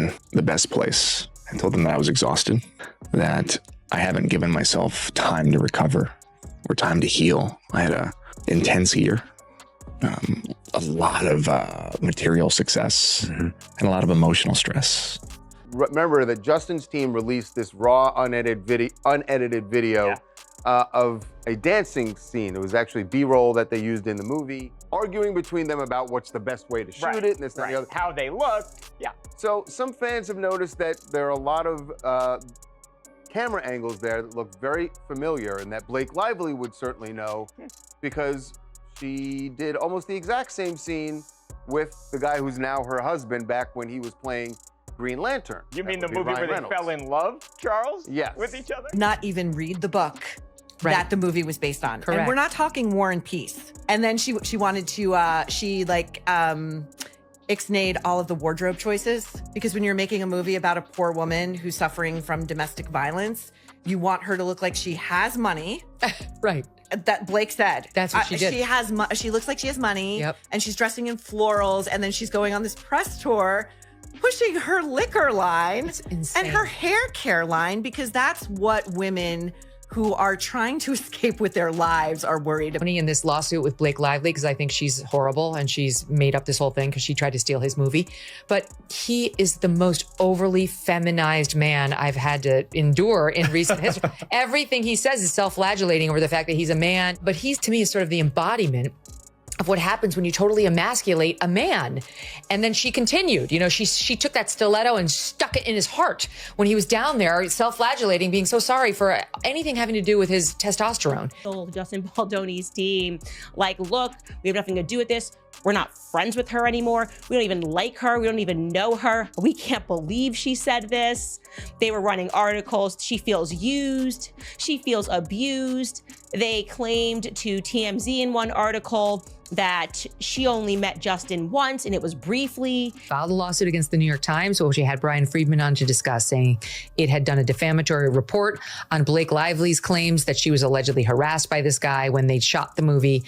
in the best place. I told them that I was exhausted, that I haven't given myself time to recover or time to heal. I had an intense year, a lot of material success, and a lot of emotional stress. Remember that Justin's team released this raw, unedited video of a dancing scene. It was actually B-roll that they used in the movie, arguing between them about what's the best way to shoot it, and this and the other. How they look, So some fans have noticed that there are a lot of camera angles there that look very familiar, and that Blake Lively would certainly know because she did almost the exact same scene with the guy who's now her husband back when he was playing Green Lantern. You mean the movie where they fell in love, Charles? Yes. With each other? Not even read the book that the movie was based on. Correct. And we're not talking War and Peace. And then she wanted to, ixnayed all of the wardrobe choices, because when you're making a movie about a poor woman who's suffering from domestic violence, you want her to look like she has money. Right. That Blake said. That's what she did. She looks like she has money. Yep. And she's dressing in florals. And then she's going on this press tour, pushing her liquor line and her hair care line, because that's what women who are trying to escape with their lives are worried about. In this lawsuit with Blake Lively, because I think she's horrible and she's made up this whole thing because she tried to steal his movie. But he is the most overly feminized man I've had to endure in recent history. Everything he says is self-flagellating over the fact that he's a man. But he's, to me, is sort of the embodiment of what happens when you totally emasculate a man. And then she continued, she took that stiletto and stuck it in his heart when he was down there self-flagellating, being so sorry for anything having to do with his testosterone. Justin Baldoni's team, look, we have nothing to do with this. We're not friends with her anymore. We don't even like her. We don't even know her. We can't believe she said this. They were running articles. She feels used. She feels abused. They claimed to TMZ in one article that she only met Justin once, and it was briefly. Filed a lawsuit against the New York Times, which she had Brian Friedman on to discuss, saying it had done a defamatory report on Blake Lively's claims that she was allegedly harassed by this guy when they shot the movie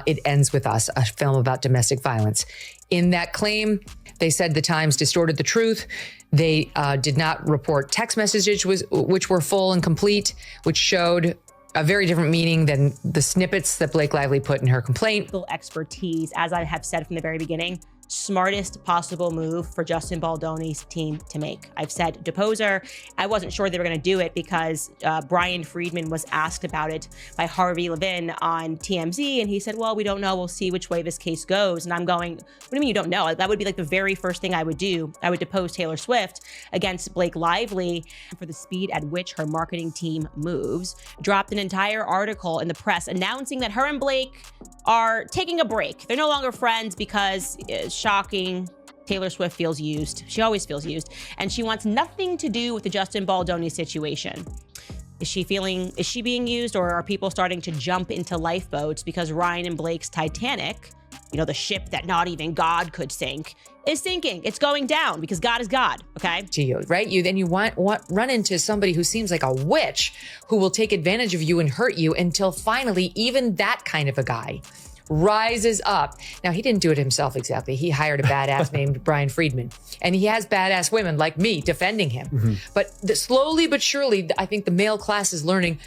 It Ends With Us, a film about domestic violence. In that claim, they said the Times distorted the truth. They did not report text messages which were full and complete, which showed a very different meaning than the snippets that Blake Lively put in her complaint. Expertise, as I have said from the very beginning, smartest possible move for Justin Baldoni's team to make. I've said depose her. I wasn't sure they were going to do it because Brian Friedman was asked about it by Harvey Levin on TMZ, and he said, well, we don't know. We'll see which way this case goes. And I'm going, what do you mean you don't know? That would be the very first thing I would do. I would depose Taylor Swift against Blake Lively for the speed at which her marketing team moves. Dropped an entire article in the press announcing that her and Blake are taking a break. They're no longer friends because shocking, Taylor Swift feels used. She always feels used. And she wants nothing to do with the Justin Baldoni situation. Is she being used, or are people starting to jump into lifeboats because Ryan and Blake's Titanic, the ship that not even God could sink, is sinking? It's going down because God is God, okay? To you, right? You run into somebody who seems like a witch who will take advantage of you and hurt you until finally even that kind of a guy rises up. Now, he didn't do it himself exactly. He hired a badass named Brian Friedman, and he has badass women like me defending him. Mm-hmm. But slowly but surely, I think the male class is learning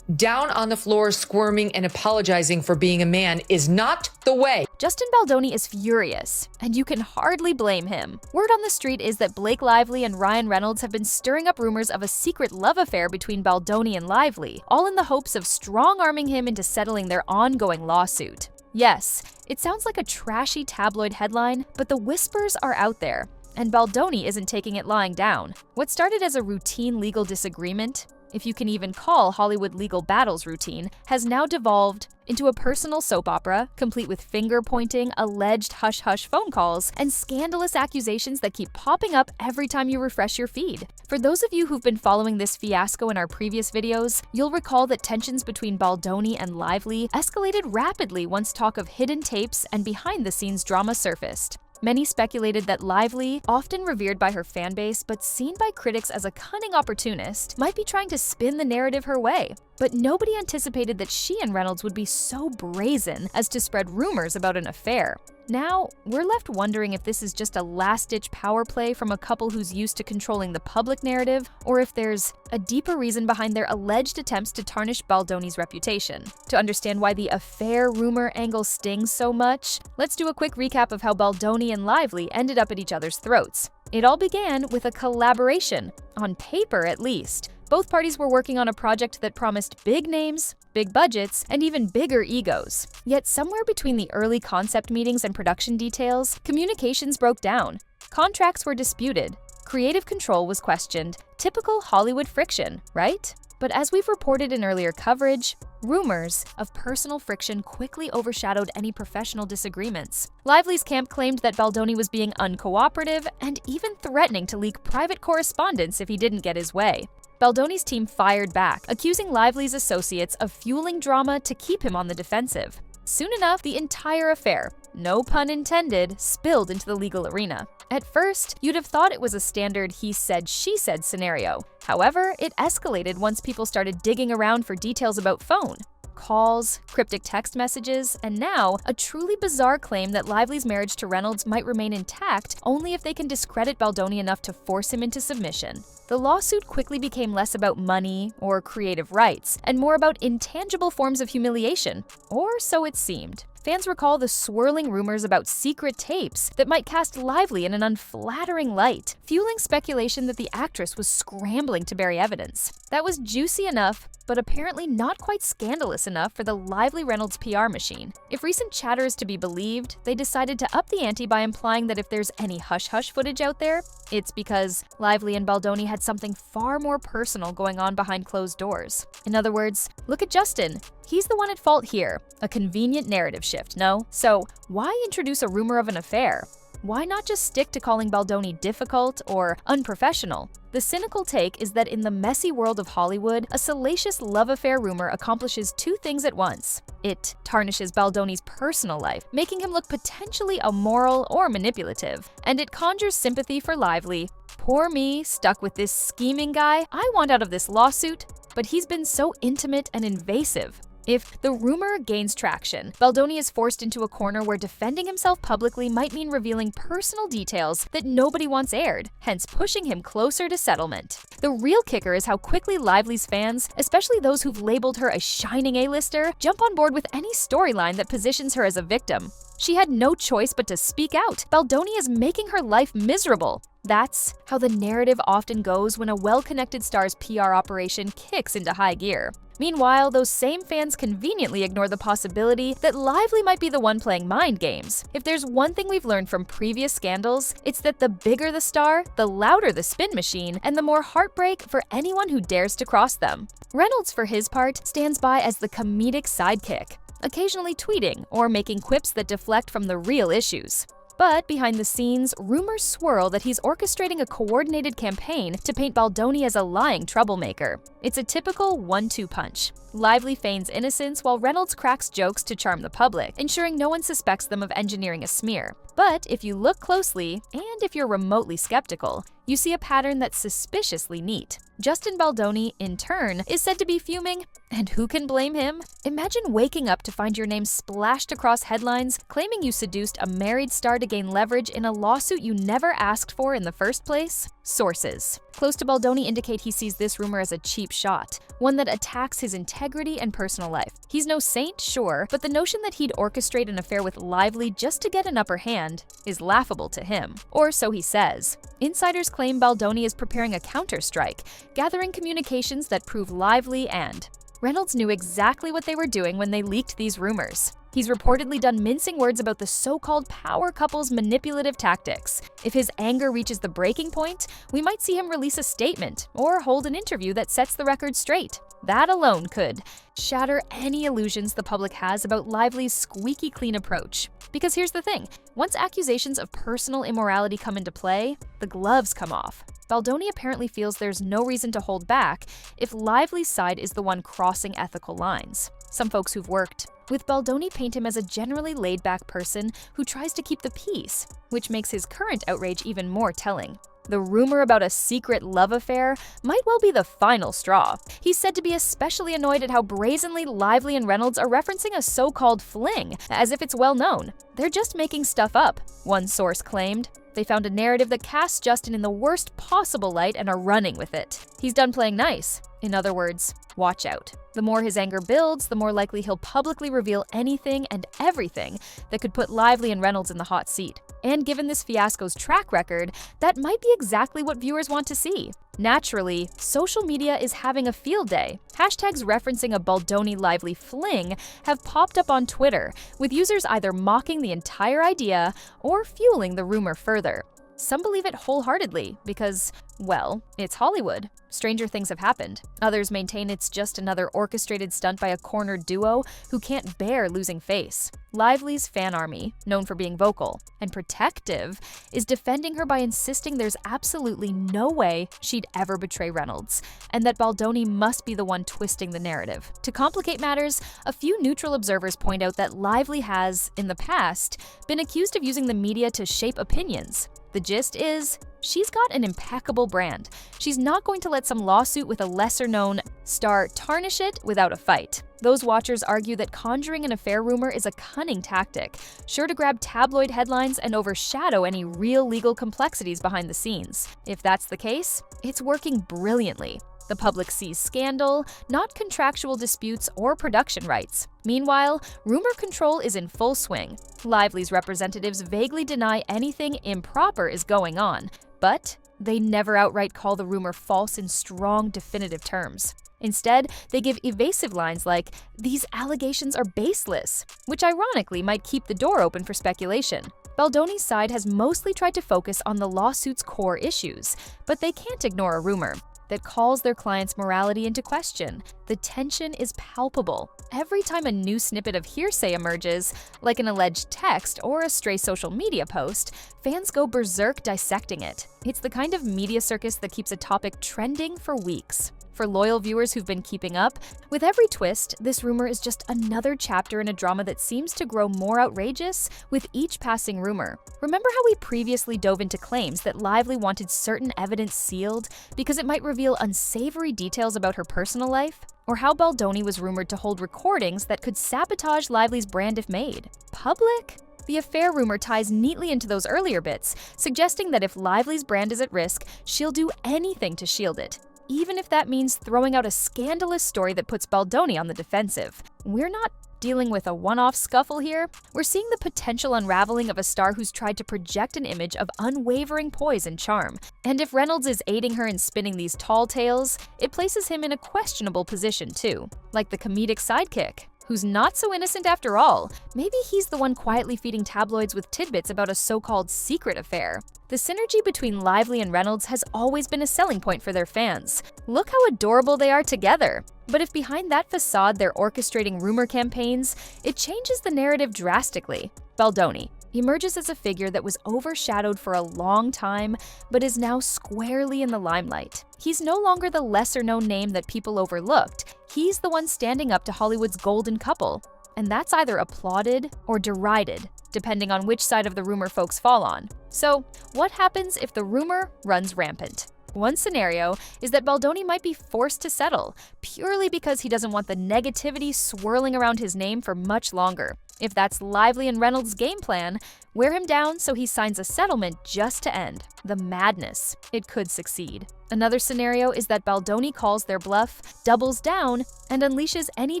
down on the floor, squirming and apologizing for being a man is not the way. Justin Baldoni is furious, and you can hardly blame him. Word on the street is that Blake Lively and Ryan Reynolds have been stirring up rumors of a secret love affair between Baldoni and Lively, all in the hopes of strong-arming him into settling their ongoing lawsuit. Yes, it sounds like a trashy tabloid headline, but the whispers are out there, and Baldoni isn't taking it lying down. What started as a routine legal disagreement, if you can even call Hollywood legal battles routine, has now devolved into a personal soap opera, complete with finger-pointing, alleged hush-hush phone calls, and scandalous accusations that keep popping up every time you refresh your feed. For those of you who've been following this fiasco in our previous videos, you'll recall that tensions between Baldoni and Lively escalated rapidly once talk of hidden tapes and behind-the-scenes drama surfaced. Many speculated that Lively, often revered by her fanbase but seen by critics as a cunning opportunist, might be trying to spin the narrative her way. But nobody anticipated that she and Reynolds would be so brazen as to spread rumors about an affair. Now, we're left wondering if this is just a last-ditch power play from a couple who's used to controlling the public narrative, or if there's a deeper reason behind their alleged attempts to tarnish Baldoni's reputation. To understand why the affair rumor angle stings so much, let's do a quick recap of how Baldoni and Lively ended up at each other's throats. It all began with a collaboration, on paper at least. Both parties were working on a project that promised big names, big budgets, and even bigger egos. Yet somewhere between the early concept meetings and production details, communications broke down. Contracts were disputed. Creative control was questioned. Typical Hollywood friction, right? But as we've reported in earlier coverage, rumors of personal friction quickly overshadowed any professional disagreements. Lively's camp claimed that Baldoni was being uncooperative and even threatening to leak private correspondence if he didn't get his way. Baldoni's team fired back, accusing Lively's associates of fueling drama to keep him on the defensive. Soon enough, the entire affair, no pun intended, spilled into the legal arena. At first, you'd have thought it was a standard he said, she said scenario. However, it escalated once people started digging around for details about phone calls, cryptic text messages, and now a truly bizarre claim that Lively's marriage to Reynolds might remain intact only if they can discredit Baldoni enough to force him into submission. The lawsuit quickly became less about money or creative rights and more about intangible forms of humiliation, or so it seemed. Fans recall the swirling rumors about secret tapes that might cast Lively in an unflattering light, fueling speculation that the actress was scrambling to bury evidence. That was juicy enough, but apparently not quite scandalous enough for the Lively Reynolds PR machine. If recent chatter is to be believed, they decided to up the ante by implying that if there's any hush-hush footage out there, it's because Lively and Baldoni had something far more personal going on behind closed doors. In other words, look at Justin. He's the one at fault here. A convenient narrative shift, no? So why introduce a rumor of an affair? Why not just stick to calling Baldoni difficult or unprofessional? The cynical take is that in the messy world of Hollywood, a salacious love affair rumor accomplishes two things at once. It tarnishes Baldoni's personal life, making him look potentially immoral or manipulative, and it conjures sympathy for Lively. Poor me, stuck with this scheming guy I want out of this lawsuit, but he's been so intimate and invasive. If the rumor gains traction, Baldoni is forced into a corner where defending himself publicly might mean revealing personal details that nobody wants aired, hence pushing him closer to settlement. The real kicker is how quickly Lively's fans, especially those who've labeled her a shining A-lister, jump on board with any storyline that positions her as a victim. She had no choice but to speak out. Baldoni is making her life miserable. That's how the narrative often goes when a well-connected star's PR operation kicks into high gear. Meanwhile, those same fans conveniently ignore the possibility that Lively might be the one playing mind games. If there's one thing we've learned from previous scandals, it's that the bigger the star, the louder the spin machine, and the more heartbreak for anyone who dares to cross them. Reynolds, for his part, stands by as the comedic sidekick, occasionally tweeting or making quips that deflect from the real issues. But behind the scenes, rumors swirl that he's orchestrating a coordinated campaign to paint Baldoni as a lying troublemaker. It's a typical 1-2 punch. Lively feigns innocence while Reynolds cracks jokes to charm the public, ensuring no one suspects them of engineering a smear. But if you look closely, and if you're remotely skeptical, you see a pattern that's suspiciously neat. Justin Baldoni, in turn, is said to be fuming, and who can blame him? Imagine waking up to find your name splashed across headlines claiming you seduced a married star to gain leverage in a lawsuit you never asked for in the first place. Sources close to Baldoni indicate he sees this rumor as a cheap shot, one that attacks his integrity and personal life. He's no saint, sure, but the notion that he'd orchestrate an affair with Lively just to get an upper hand is laughable to him. Or so he says. Insiders claim Baldoni is preparing a counter-strike, gathering communications that prove Lively and Reynolds knew exactly what they were doing when they leaked these rumors. He's reportedly done mincing words about the so-called power couple's manipulative tactics. If his anger reaches the breaking point, we might see him release a statement or hold an interview that sets the record straight. That alone could shatter any illusions the public has about Lively's squeaky clean approach. Because here's the thing, once accusations of personal immorality come into play, the gloves come off. Baldoni apparently feels there's no reason to hold back if Lively's side is the one crossing ethical lines. Some folks who've worked with Baldoni paint him as a generally laid-back person who tries to keep the peace, which makes his current outrage even more telling. The rumor about a secret love affair might well be the final straw. He's said to be especially annoyed at how brazenly Lively and Reynolds are referencing a so-called fling, as if it's well known. They're just making stuff up, one source claimed. They found a narrative that casts Justin in the worst possible light and are running with it. He's done playing nice. In other words, watch out. The more his anger builds, the more likely he'll publicly reveal anything and everything that could put Lively and Reynolds in the hot seat. And given this fiasco's track record, that might be exactly what viewers want to see. Naturally, social media is having a field day. Hashtags referencing a Baldoni-Lively fling have popped up on Twitter, with users either mocking the entire idea or fueling the rumor further. Some believe it wholeheartedly because, well, it's Hollywood. Stranger things have happened. Others maintain it's just another orchestrated stunt by a cornered duo who can't bear losing face. Lively's fan army, known for being vocal and protective, is defending her by insisting there's absolutely no way she'd ever betray Reynolds, and that Baldoni must be the one twisting the narrative. To complicate matters, a few neutral observers point out that Lively has, in the past, been accused of using the media to shape opinions. The gist is, she's got an impeccable brand. She's not going to let some lawsuit with a lesser-known star tarnish it without a fight. Those watchers argue that conjuring an affair rumor is a cunning tactic, sure to grab tabloid headlines and overshadow any real legal complexities behind the scenes. If that's the case, it's working brilliantly. The public sees scandal, not contractual disputes or production rights. Meanwhile, rumor control is in full swing. Lively's representatives vaguely deny anything improper is going on, but they never outright call the rumor false in strong, definitive terms. Instead, they give evasive lines like, "These allegations are baseless," which ironically might keep the door open for speculation. Baldoni's side has mostly tried to focus on the lawsuit's core issues, but they can't ignore a rumor that calls their client's morality into question. The tension is palpable. Every time a new snippet of hearsay emerges, like an alleged text or a stray social media post, fans go berserk dissecting it. It's the kind of media circus that keeps a topic trending for weeks. For loyal viewers who've been keeping up, with every twist, this rumor is just another chapter in a drama that seems to grow more outrageous with each passing rumor. Remember how we previously dove into claims that Lively wanted certain evidence sealed because it might reveal unsavory details about her personal life? Or how Baldoni was rumored to hold recordings that could sabotage Lively's brand if made public? The affair rumor ties neatly into those earlier bits, suggesting that if Lively's brand is at risk, she'll do anything to shield it, even if that means throwing out a scandalous story that puts Baldoni on the defensive. We're not dealing with a one-off scuffle here. We're seeing the potential unraveling of a star who's tried to project an image of unwavering poise and charm. And if Reynolds is aiding her in spinning these tall tales, it places him in a questionable position too, like the comedic sidekick, who's not so innocent after all. Maybe he's the one quietly feeding tabloids with tidbits about a so-called secret affair. The synergy between Lively and Reynolds has always been a selling point for their fans. Look how adorable they are together. But if behind that facade they're orchestrating rumor campaigns, it changes the narrative drastically. Baldoni emerges as a figure that was overshadowed for a long time, but is now squarely in the limelight. He's no longer the lesser-known name that people overlooked. He's the one standing up to Hollywood's golden couple. And that's either applauded or derided, depending on which side of the rumor folks fall on. So, what happens if the rumor runs rampant? One scenario is that Baldoni might be forced to settle, purely because he doesn't want the negativity swirling around his name for much longer. If that's Lively and Reynolds' game plan, wear him down so he signs a settlement just to end the madness. It could succeed. Another scenario is that Baldoni calls their bluff, doubles down, and unleashes any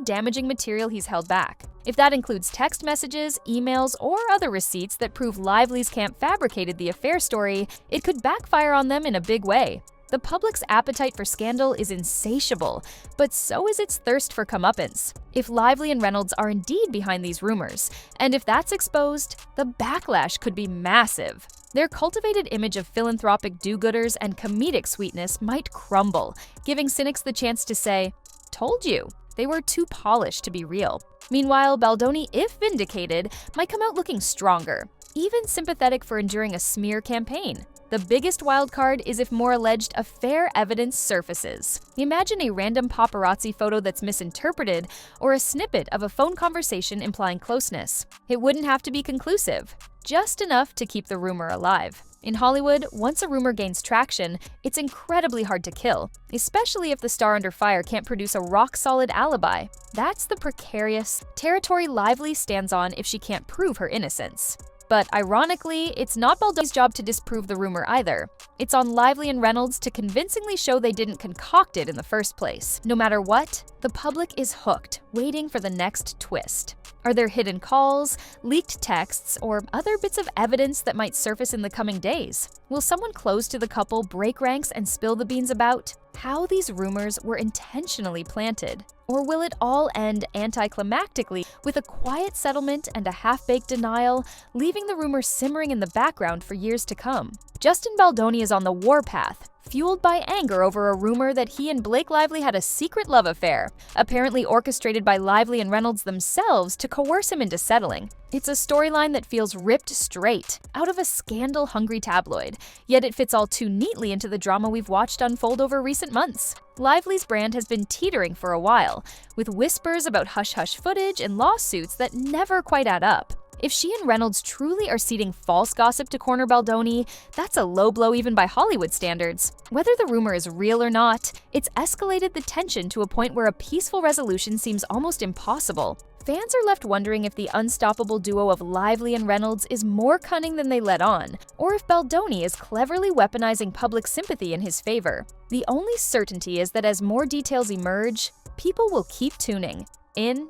damaging material he's held back. If that includes text messages, emails, or other receipts that prove Lively's camp fabricated the affair story, it could backfire on them in a big way. The public's appetite for scandal is insatiable, but so is its thirst for comeuppance. If Lively and Reynolds are indeed behind these rumors, and if that's exposed, the backlash could be massive. Their cultivated image of philanthropic do-gooders and comedic sweetness might crumble, giving cynics the chance to say, "Told you, they were too polished to be real." Meanwhile, Baldoni, if vindicated, might come out looking stronger, even sympathetic for enduring a smear campaign. The biggest wildcard is if more alleged affair evidence surfaces. Imagine a random paparazzi photo that's misinterpreted, or a snippet of a phone conversation implying closeness. It wouldn't have to be conclusive, just enough to keep the rumor alive. In Hollywood, once a rumor gains traction, it's incredibly hard to kill, especially if the star under fire can't produce a rock-solid alibi. That's the precarious territory Lively stands on if she can't prove her innocence. But ironically, it's not Baldoni's job to disprove the rumor either. It's on Lively and Reynolds to convincingly show they didn't concoct it in the first place. No matter what, the public is hooked, waiting for the next twist. Are there hidden calls, leaked texts, or other bits of evidence that might surface in the coming days? Will someone close to the couple break ranks and spill the beans about how these rumors were intentionally planted? Or will it all end anticlimactically with a quiet settlement and a half-baked denial, leaving the rumor simmering in the background for years to come? Justin Baldoni is on the warpath, fueled by anger over a rumor that he and Blake Lively had a secret love affair, apparently orchestrated by Lively and Reynolds themselves to coerce him into settling. It's a storyline that feels ripped straight out of a scandal-hungry tabloid, yet it fits all too neatly into the drama we've watched unfold over recent months. Lively's brand has been teetering for a while, with whispers about hush-hush footage and lawsuits that never quite add up. If she and Reynolds truly are seeding false gossip to corner Baldoni, that's a low blow even by Hollywood standards. Whether the rumor is real or not, it's escalated the tension to a point where a peaceful resolution seems almost impossible. Fans are left wondering if the unstoppable duo of Lively and Reynolds is more cunning than they let on, or if Baldoni is cleverly weaponizing public sympathy in his favor. The only certainty is that as more details emerge, people will keep tuning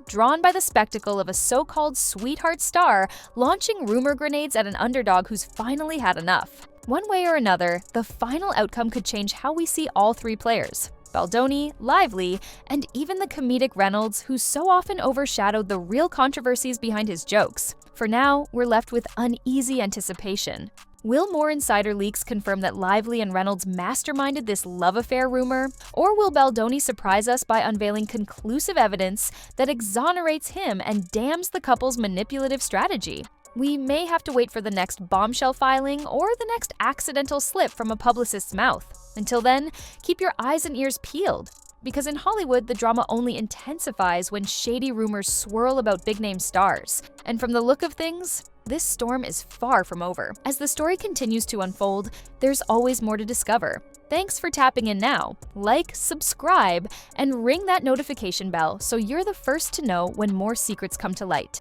drawn by the spectacle of a so-called sweetheart star launching rumor grenades at an underdog who's finally had enough. One way or another, the final outcome could change how we see all three players: Baldoni, Lively, and even the comedic Reynolds, who so often overshadowed the real controversies behind his jokes. For now, we're left with uneasy anticipation. Will more insider leaks confirm that Lively and Reynolds masterminded this love affair rumor? Or will Baldoni surprise us by unveiling conclusive evidence that exonerates him and damns the couple's manipulative strategy? We may have to wait for the next bombshell filing or the next accidental slip from a publicist's mouth. Until then, keep your eyes and ears peeled. Because in Hollywood, the drama only intensifies when shady rumors swirl about big-name stars. And from the look of things, this storm is far from over. As the story continues to unfold, there's always more to discover. Thanks for tapping in now. Like, subscribe, and ring that notification bell so you're the first to know when more secrets come to light.